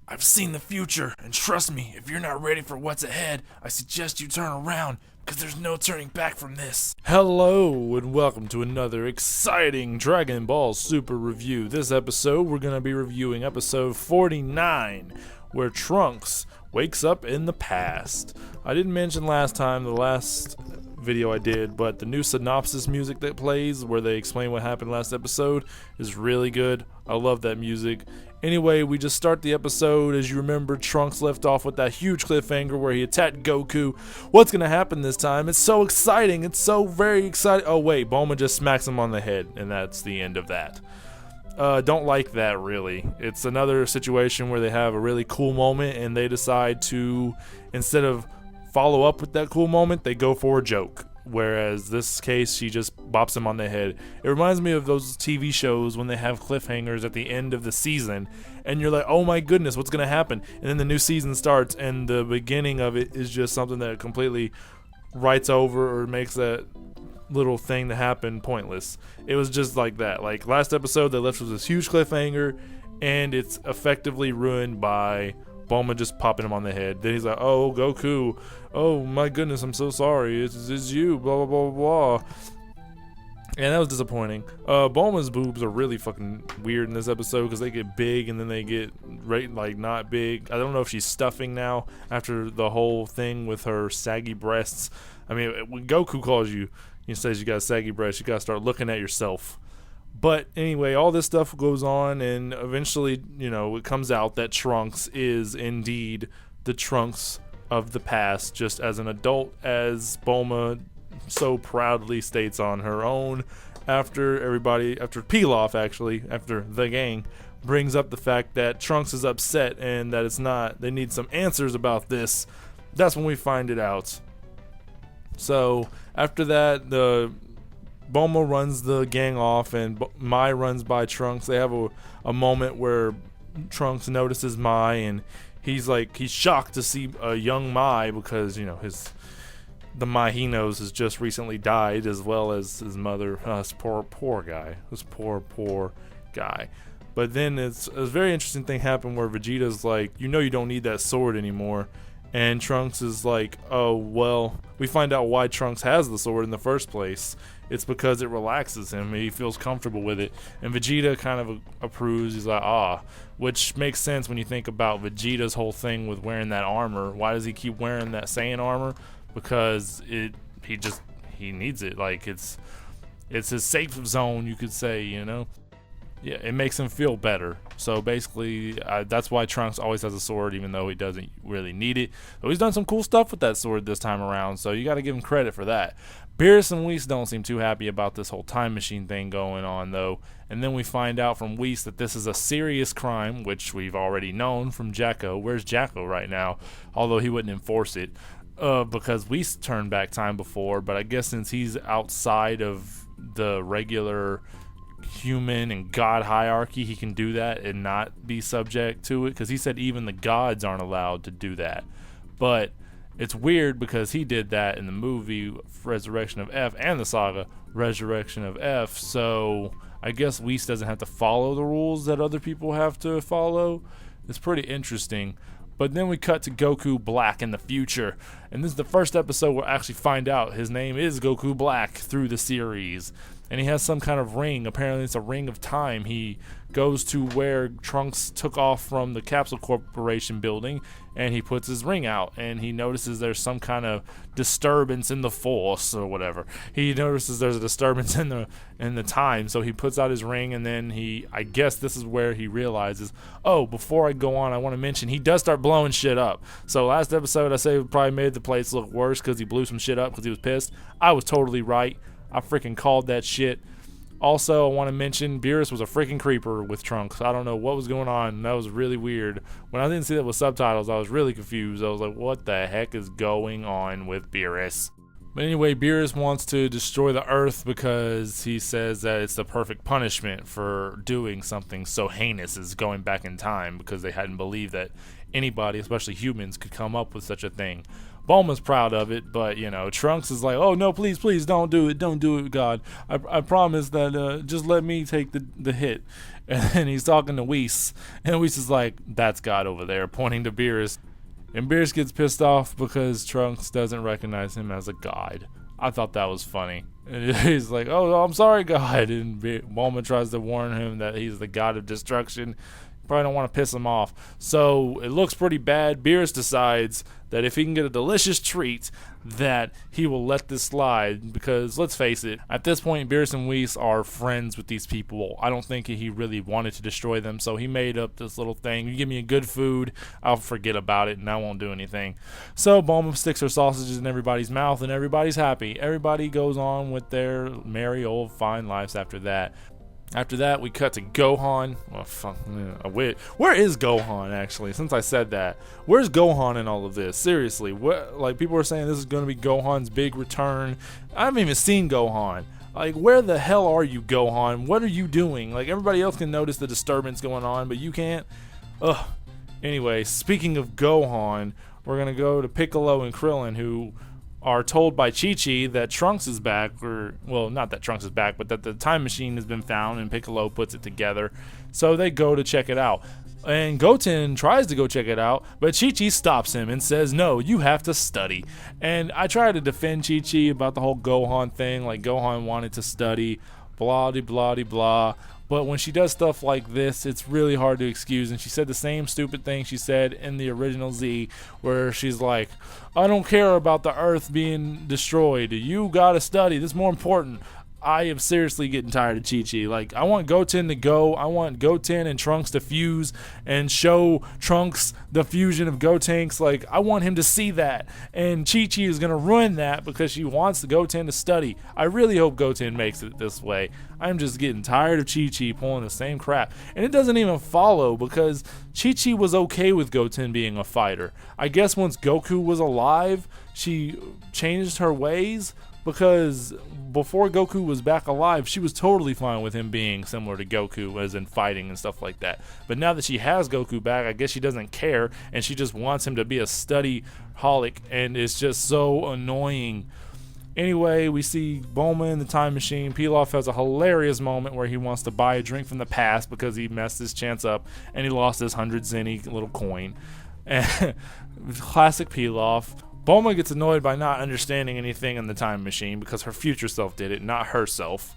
I've seen the future, and trust me, if you're not ready for what's ahead, I suggest you turn around, because there's no turning back from this. Hello, and welcome to another exciting Dragon Ball Super review. This episode, we're going to be reviewing episode 49, where Trunks wakes up in the past. I didn't mention last time, the last video I did, but the new synopsis music that plays where they explain what happened last episode is really good. I love that music. Anyway, we just start the episode. As you remember, Trunks left off with that huge cliffhanger where he attacked Goku. What's gonna happen this time? It's so exciting. It's so very exciting. Oh wait, Bulma just smacks him on the head, and that's the end of that. Don't like that, really. It's another situation where they have a really cool moment and they decide to, instead of follow up with that cool moment, they go for a joke. Whereas this case, she just bops him on the head. It reminds me of those TV shows when they have cliffhangers at the end of the season and you're like, oh my goodness, what's gonna happen? And then the new season starts and the beginning of it is just something that completely writes over or makes that little thing to happen pointless. It was just like that. Like last episode, they left with this huge cliffhanger and it's effectively ruined by Bulma just popping him on the head. Then he's like, oh, Goku, oh my goodness, I'm so sorry, it's you, blah blah blah blah. And that was disappointing. Bulma's boobs are really fucking weird in this episode because they get big and then they get like not big. I don't know if she's stuffing now after the whole thing with her saggy breasts. I mean, when Goku calls you and says you got saggy breasts, you gotta start looking at yourself. But anyway, all this stuff goes on, and eventually, you know, it comes out that Trunks is indeed the Trunks of the past, just as an adult, as Bulma so proudly states on her own, after Pilaf, actually, after the gang, brings up the fact that Trunks is upset and that it's not, they need some answers about this. That's when we find it out. So, after that, Bulma runs the gang off and Mai runs by Trunks. They have a moment where Trunks notices Mai and he's shocked to see a young Mai because, you know, the Mai he knows has just recently died, as well as his mother. This poor guy. But then it's a very interesting thing happened where Vegeta's like, you know, you don't need that sword anymore. And Trunks is like, oh, well, we find out why Trunks has the sword in the first place. It's because it relaxes him. He feels comfortable with it. And Vegeta kind of approves. He's like, which makes sense when you think about Vegeta's whole thing with wearing that armor. Why does he keep wearing that Saiyan armor? Because he needs it. Like, it's his safe zone, you could say, you know? Yeah, it makes him feel better. So basically, that's why Trunks always has a sword, even though he doesn't really need it. But he's done some cool stuff with that sword this time around, so you got to give him credit for that. Beerus and Whis don't seem too happy about this whole time machine thing going on, though. And then we find out from Whis that this is a serious crime, which we've already known from Jacko. Where's Jacko right now? Although he wouldn't enforce it, because Whis turned back time before. But I guess since he's outside of the regular human and god hierarchy, he can do that and not be subject to it, because he said even the gods aren't allowed to do that. But it's weird because he did that in the movie Resurrection of F and the saga Resurrection of F, so I guess Whis doesn't have to follow the rules that other people have to follow. It's pretty interesting. But then we cut to Goku Black in the future, and this is the first episode we'll actually find out his name is Goku Black through the series. And he has some kind of ring. Apparently it's a ring of time. He goes to where Trunks took off from the Capsule Corporation building, and he puts his ring out, and he notices there's some kind of disturbance in the force or whatever. He notices there's a disturbance in the time, so he puts out his ring, and then I guess this is where he realizes, oh, before I go on, I want to mention he does start blowing shit up. So last episode I say probably made the place look worse because he blew some shit up because he was pissed. I was totally right. I freaking called that shit. Also, I want to mention Beerus was a freaking creeper with Trunks. I don't know what was going on. That was really weird. When I didn't see that with subtitles, I was really confused. I was like, what the heck is going on with Beerus? But anyway, Beerus wants to destroy the Earth because he says that it's the perfect punishment for doing something so heinous as going back in time, because they hadn't believed that anybody, especially humans, could come up with such a thing. Bulma's proud of it, but Trunks is like, oh no, please don't do it, God. I promise that just let me take the hit. And then he's talking to Whis, and Whis is like, that's God over there, pointing to Beerus. And Beerus gets pissed off because Trunks doesn't recognize him as a god. I thought that was funny. And he's like, oh, I'm sorry, God. And Bulma tries to warn him that he's the god of destruction. Probably don't want to piss him off. So it looks pretty bad. Beerus decides that if he can get a delicious treat, that he will let this slide, because let's face it, at this point Beerus and Whis are friends with these people. I don't think he really wanted to destroy them, so he made up this little thing. You give me a good food, I'll forget about it and I won't do anything. So Bulma sticks her sausages in everybody's mouth and everybody's happy. Everybody goes on with their merry old fine lives after that. After that, we cut to Gohan. Oh, fuck, where is Gohan, actually? Since I said that, where's Gohan in all of this? Seriously, like, people are saying this is going to be Gohan's big return. I haven't even seen Gohan. Like, where the hell are you, Gohan? What are you doing? Like, everybody else can notice the disturbance going on, but you can't. Ugh. Anyway, speaking of Gohan, we're going to go to Piccolo and Krillin, who are told by Chi-Chi that Trunks is back, or, well, not that Trunks is back, but that the time machine has been found, and Piccolo puts it together. So they go to check it out. And Goten tries to go check it out, but Chi-Chi stops him and says, no, you have to study. And I try to defend Chi-Chi about the whole Gohan thing, like Gohan wanted to study, blah-de-blah-de-blah. But when she does stuff like this, it's really hard to excuse. And she said the same stupid thing she said in the original Z, where she's like, I don't care about the Earth being destroyed. You gotta study. This is more important. I am seriously getting tired of Chi-Chi. Like, I want Goten to go. I want Goten and Trunks to fuse and show Trunks the fusion of Gotenks. Like, I want him to see that. And Chi-Chi is going to ruin that because she wants Goten to study. I really hope Goten makes it this way. I'm just getting tired of Chi-Chi pulling the same crap. And it doesn't even follow, because Chi-Chi was okay with Goten being a fighter. I guess once Goku was alive, she changed her ways. Because before Goku was back alive, she was totally fine with him being similar to Goku, as in fighting and stuff like that. But now that she has Goku back, I guess she doesn't care, and she just wants him to be a study-holic, and it's just so annoying. Anyway, we see Bulma in the time machine. Pilaf has a hilarious moment where he wants to buy a drink from the past because he messed his chance up, and he lost his 100 zenny little coin. Classic Pilaf. Bulma gets annoyed by not understanding anything in the time machine because her future self did it, not herself.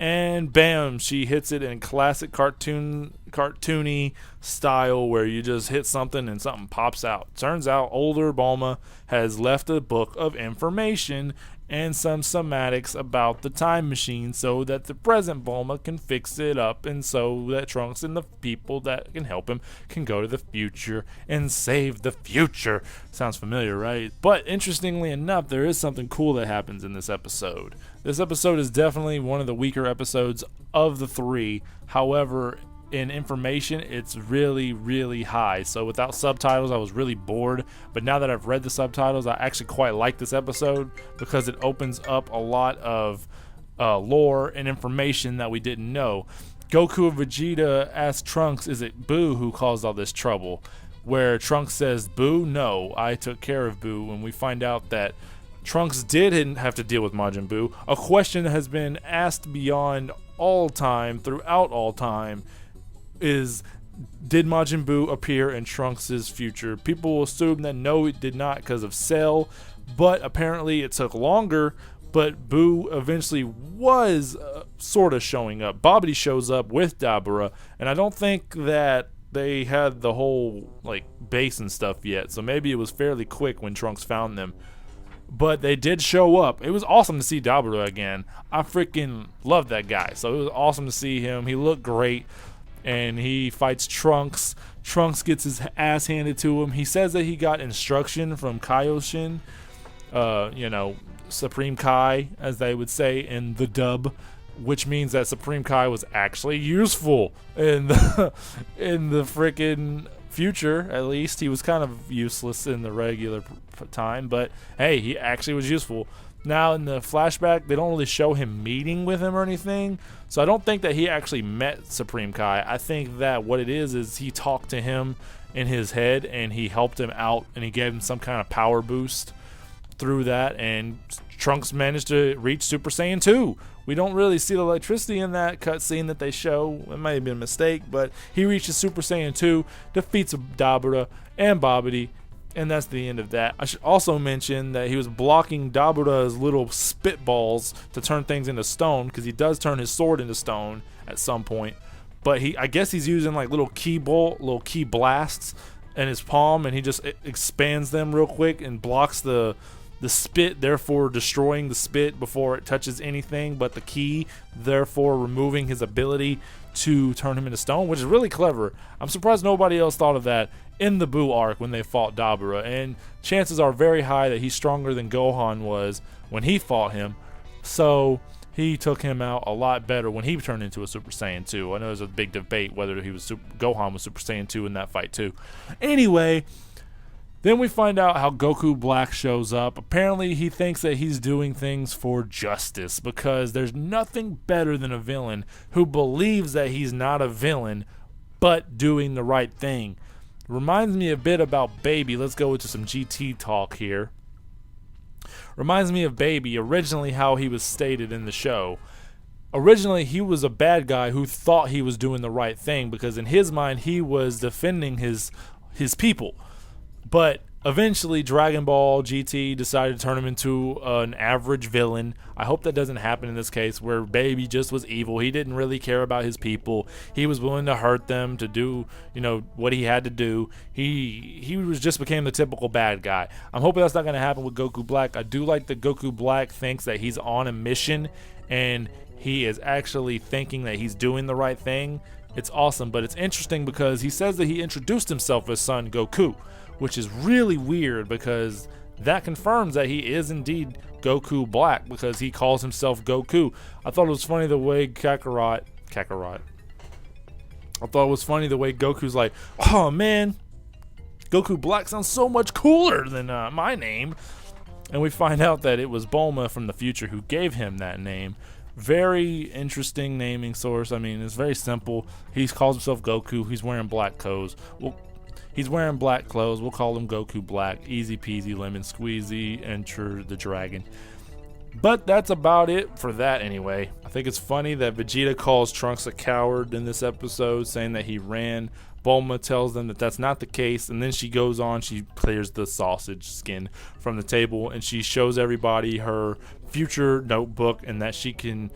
And bam, she hits it in classic cartoony style, where you just hit something and something pops out. Turns out older Bulma has left a book of information and some somatics about the time machine so that the present Bulma can fix it up, and so that Trunks and the people that can help him can go to the future and save the future. Sounds familiar, right? But interestingly enough, there is something cool that happens in this episode. This episode is definitely one of the weaker episodes of the three. However, in information, it's really, really high. So without subtitles, I was really bored. But now that I've read the subtitles, I actually quite like this episode because it opens up a lot of lore and information that we didn't know. Goku and Vegeta ask Trunks, is it Boo who caused all this trouble? Where Trunks says, Boo? No, I took care of Boo. And we find out that Trunks didn't have to deal with Majin Buu. A question that has been asked beyond all time, throughout all time, is, did Majin Buu appear in Trunks' future? People will assume that no, it did not because of Cell, but apparently it took longer, but Buu eventually was sort of showing up. Babidi shows up with Dabura, and I don't think that they had the whole like base and stuff yet, so maybe it was fairly quick when Trunks found them. But they did show up. It was awesome to see Dabura again. I freaking love that guy, so it was awesome to see him. He looked great. And he fights Trunks. Trunks gets his ass handed to him. He says that he got instruction from Kaio-Ken, Supreme Kai, as they would say in the dub, which means that Supreme Kai was actually useful in the freaking future. At least he was kind of useless in the regular time, but hey, he actually was useful. Now in the flashback, they don't really show him meeting with him or anything, so I don't think that he actually met Supreme Kai. I think that what it is he talked to him in his head and he helped him out and he gave him some kind of power boost through that, and Trunks managed to reach Super Saiyan 2. We don't really see the electricity in that cutscene that they show. It might have been a mistake, but he reaches Super Saiyan 2, defeats Dabura and Babidi, and that's the end of that. I should also mention that he was blocking Dabura's little spitballs to turn things into stone, because he does turn his sword into stone at some point. But I guess he's using like little key blasts in his palm, and he just expands them real quick and blocks the spit, therefore destroying the spit before it touches anything but the key, therefore removing his ability to turn him into stone, which is really clever. I'm surprised nobody else thought of that in the Buu arc when they fought Dabura, and chances are very high that he's stronger than Gohan was when he fought him, so he took him out a lot better when he turned into a Super Saiyan 2. I know there's a big debate whether Gohan was Super Saiyan 2 in that fight too. Anyway, then we find out how Goku Black shows up. Apparently, he thinks that he's doing things for justice, because there's nothing better than a villain who believes that he's not a villain, but doing the right thing. Reminds me a bit about Baby. Let's go into some GT talk here. Reminds me of Baby, originally how he was stated in the show. Originally, he was a bad guy who thought he was doing the right thing, because in his mind, he was defending his people. But eventually, DragonBallGT decided to turn him into an average villain. I hope that doesn't happen in this case, where Baby just was evil. He didn't really care about his people. He was willing to hurt them to do, what he had to do. He just became the typical bad guy. I'm hoping that's not going to happen with Goku Black. I do like that Goku Black thinks that he's on a mission, and he is actually thinking that he's doing the right thing. It's awesome, but it's interesting because he says that he introduced himself as Son Goku, which is really weird, because that confirms that he is indeed Goku Black, because he calls himself Goku. I thought it was funny the way Kakarot. I thought it was funny the way Goku's like, oh man, Goku Black sounds so much cooler than my name. And we find out that it was Bulma from the future who gave him that name. Very interesting naming source. I mean, it's very simple. He calls himself Goku. He's wearing black clothes. He's wearing black clothes. We'll call him Goku Black. Easy peasy, lemon squeezy, enter the dragon. But that's about it for that anyway. I think it's funny that Vegeta calls Trunks a coward in this episode, saying that he ran. Bulma tells them that that's not the case, and then she goes on, she clears the sausage skin from the table, and she shows everybody her future notebook, and that she can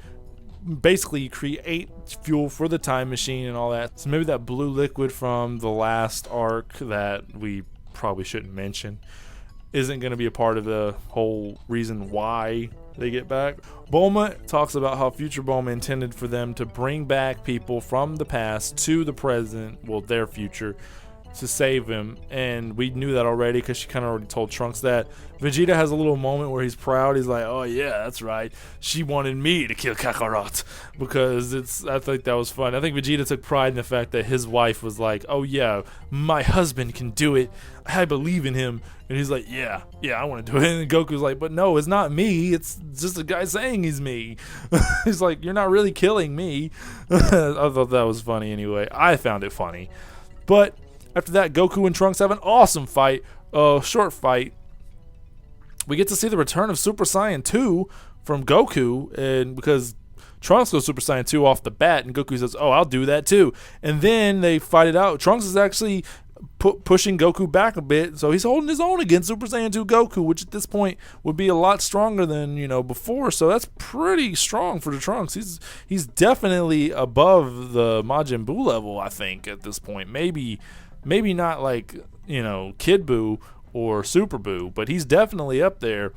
basically create fuel for the time machine and all that. So maybe that blue liquid from the last arc that we probably shouldn't mention isn't going to be a part of the whole reason why they get back. Bulma talks about how future Bulma intended for them to bring back people from the past to the present, well, their future, to save him, and we knew that already because she kind of already told Trunks that. Vegeta has a little moment where he's proud. He's like, oh yeah, that's right, she wanted me to kill Kakarot, because I think that was fun. I think Vegeta took pride in the fact that his wife was like, oh yeah, my husband can do it, I believe in him. And he's like, yeah, I want to do it. And Goku's like, but no, it's not me, it's just a guy saying he's me. He's like, you're not really killing me. I thought that was funny anyway. I found it funny. But after that, Goku and Trunks have an awesome fight, short fight. We get to see the return of Super Saiyan 2 from Goku, and because Trunks goes Super Saiyan 2 off the bat, and Goku says, oh, I'll do that too. And then they fight it out. Trunks is actually pushing Goku back a bit, so he's holding his own against Super Saiyan 2 Goku, which at this point would be a lot stronger than before. So that's pretty strong for the Trunks. He's definitely above the Majin Buu level, I think, at this point. Maybe not like Kid Buu or Super Buu, but he's definitely up there.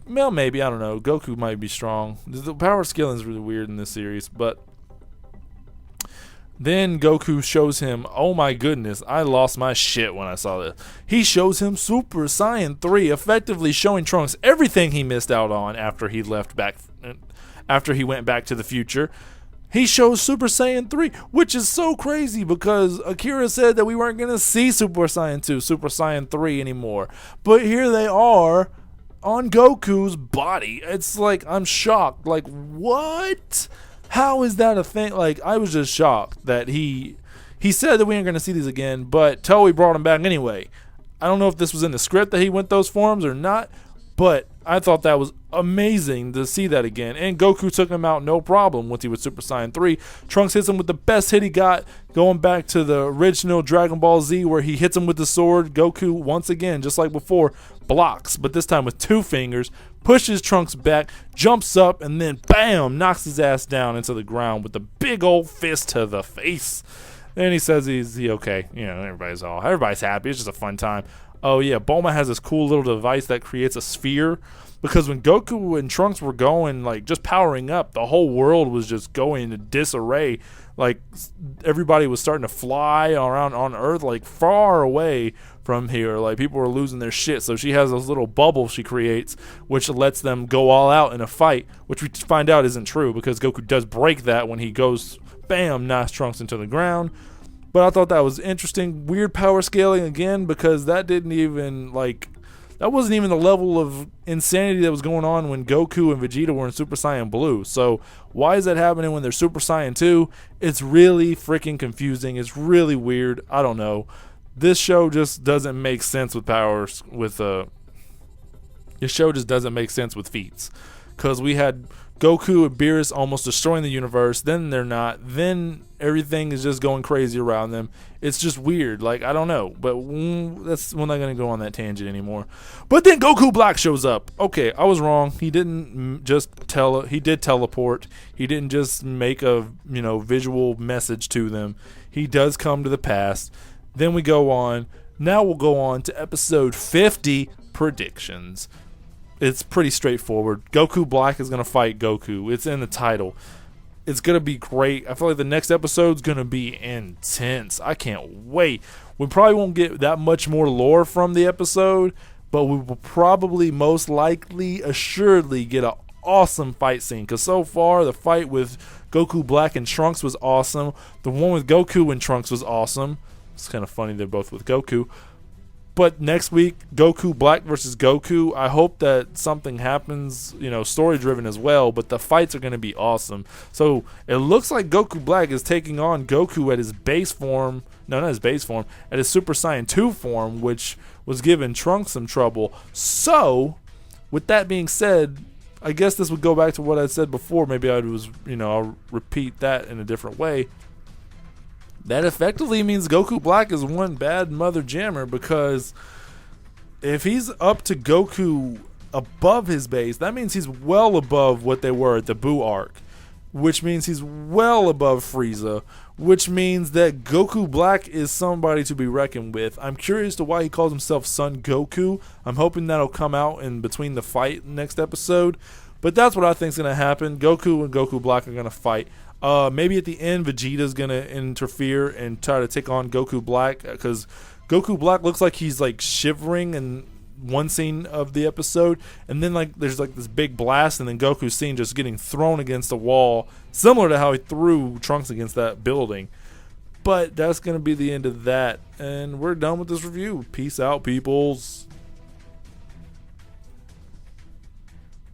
Well, maybe, I don't know. Goku might be strong. The power scaling is really weird in this series, but then Goku shows him, oh my goodness, I lost my shit when I saw this. He shows him Super Saiyan 3, effectively showing Trunks everything he missed out on after he went back to the future. He shows Super Saiyan 3, which is so crazy because Akira said that we weren't going to see Super Saiyan 2, Super Saiyan 3 anymore. But here they are on Goku's body. It's like, I'm shocked. Like, what? How is that a thing? Like, I was just shocked that he said that we ain't going to see these again, but Toei brought him back anyway. I don't know if this was in the script that he went those forms or not, but I thought that was amazing to see that again. And Goku took him out no problem once he was Super Saiyan 3. Trunks hits him with the best hit he got, going back to the original Dragon Ball Z where he hits him with the sword. Goku, once again, just like before, blocks, but this time with 2 fingers, pushes Trunks back, jumps up, and then bam, knocks his ass down into the ground with a big old fist to the face. And he says he's okay. You know, everybody's happy. It's just a fun time. Oh yeah, Bulma has this cool little device that creates a sphere, because when Goku and Trunks were going, like, just powering up, the whole world was just going into disarray. Like, everybody was starting to fly around on Earth, like, far away from here. Like, people were losing their shit. So she has those little bubbles she creates, which lets them go all out in a fight, which we find out isn't true, because Goku does break that when he goes, bam, knocks Trunks into the ground. But I thought that was interesting. Weird power scaling again, because that didn't even, like, that wasn't even the level of insanity that was going on when Goku and Vegeta were in Super Saiyan Blue. So why is that happening when they're Super Saiyan 2? It's really freaking confusing. It's really weird. I don't know. This show just doesn't make sense with powers. This show just doesn't make sense with feats. Because we had Goku and Beerus almost destroying the universe, then they're not, then everything is just going crazy around them. It's just weird. Like, I don't know, but we're not going to go on that tangent anymore. But then Goku Black shows up. Okay, I was wrong. He didn't just he did teleport. He didn't just make a, visual message to them. He does come to the past. Then we go on. Now we'll go on to episode 50, predictions. It's pretty straightforward. Goku Black is going to fight Goku. It's in the title. It's going to be great. I feel like the next episode's going to be intense. I can't wait. We probably won't get that much more lore from the episode, but we will probably most likely, assuredly, get an awesome fight scene. Because so far, the fight with Goku Black and Trunks was awesome. The one with Goku and Trunks was awesome. It's kind of funny they're both with Goku. But next week, Goku Black versus Goku, I hope that something happens, story-driven as well, but the fights are going to be awesome. So it looks like Goku Black is taking on Goku at his base form, no, not his base form, at his Super Saiyan 2 form, which was giving Trunks some trouble. So, with that being said, I guess this would go back to what I said before. Maybe I'll repeat that in a different way. That effectively means Goku Black is one bad mother jammer, because if he's up to Goku above his base, that means he's well above what they were at the Buu arc, which means he's well above Frieza, which means that Goku Black is somebody to be reckoned with. I'm curious to why he calls himself Son Goku. I'm hoping that'll come out in between the fight next episode, but that's what I think is going to happen. Goku and Goku Black are going to fight. Maybe at the end, Vegeta's going to interfere and try to take on Goku Black, because Goku Black looks like he's, like, shivering in one scene of the episode, and then, like, there's, like, this big blast, and then Goku's seen just getting thrown against a wall, similar to how he threw Trunks against that building. But that's going to be the end of that, and we're done with this review. Peace out, peoples.